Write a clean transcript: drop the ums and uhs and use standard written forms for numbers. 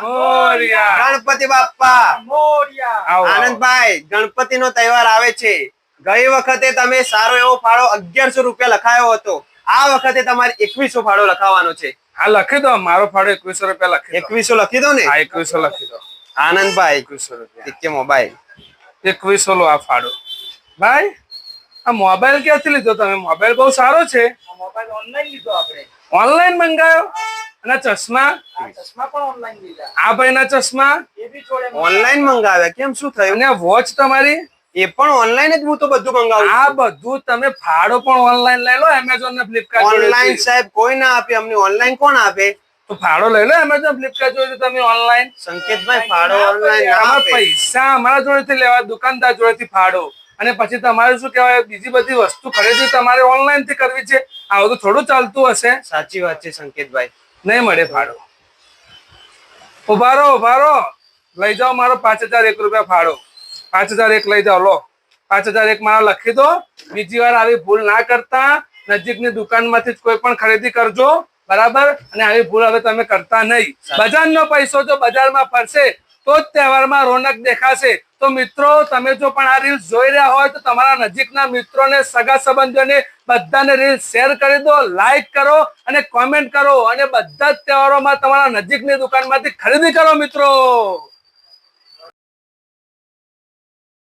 મોરિયા ગણપતિ બાપ્પા મોરિયા આનંદભાઈ, ગણપતિનો તહેવાર આવે છે. ગઈ વખતે તમે સારો એવો ફાળો 1100 રૂપિયા લખાયો હતો. આ વખતે તમારે 2100 ફાળો લખાવવાનો છે. હા લખી દો, મારો ફાળો 2100 રૂપિયા લખી દો. 2100 લખી દો ને. હા 2100 લખી દો. આનંદભાઈ 2100 રૂપિયા ટીકે મોબાઈલ 2100 લો આ ફાળો. ભાઈ આ મોબાઈલ ક્યાંથી લીધો તમે? મોબાઈલ બહુ સારો છે. મોબાઈલ ઓનલાઈન લીધો આપણે. ઓનલાઈન મંગાયો? અને ચશ્મા? ચશ્મા પણ ઓનલાઈન લીધા. આ ભાઈના ચશ્મા એ બી જોડે ઓનલાઈન મંગાવ્યા. કેમ, શું થયું? અને વોચ તમારી એ પણ ઓનલાઈન જ. હું તો બધું મંગાવું. આ બધું તમે ફાળો પણ ઓનલાઈન લઈ લો. એમેઝોન ને ફ્લિપકાર્ટ ઓનલાઈન સાહેબ કોઈ ના આપે અમને. ઓનલાઈન કોણ આપે? તો ફાળો લઈ લો. એમેઝોન ફ્લિપકાર્ટ જોડે તમે ઓનલાઈન. સંકેતભાઈ ફાળો ઓનલાઈન ના આપે. પૈસા અમારા જોડેથી લેવા, દુકાનદાર જોડેથી ફાળો, અને પછી તમારે શું કહેવાય, બીજી બધી વસ્તુ ખરીદી તમારે ઓનલાઈન થી કરવી છે. આવું તો થોડું ચાલતું હશે. સાચી વાત છે સંકેતભાઈ. નહીં મળે ફાળો. ઉભા રહો, લઈ જાઓ મારો 5001 રૂપિયા ફાળો. 5001 લઈ જાઓ, લો 5001 મારા લખી દો. બીજી વાર આવી ભૂલ ના કરતા. નજીકની દુકાનમાંથી જ કોઈ પણ ખરીદી કરજો, બરાબર? અને આવી ભૂલ હવે તમે કરતા નહીં. બજારનો પૈસો જો બજારમાં ફરશે તો જ તહેવારમાં રોનક દેખાશે. તો મિત્રો, તમે જો પણ આ રીલ્સ જોઈ રહ્યા હોય તો તમારા નજીકના મિત્રોને, સગા સંબંધીઓને બધાને રીલ્સ શેર કરી દો, લાઈક કરો અને કોમેન્ટ કરો, અને બધા જ તહેવારોમાં તમારા નજીકની દુકાનમાંથી ખરીદી કરો મિત્રો.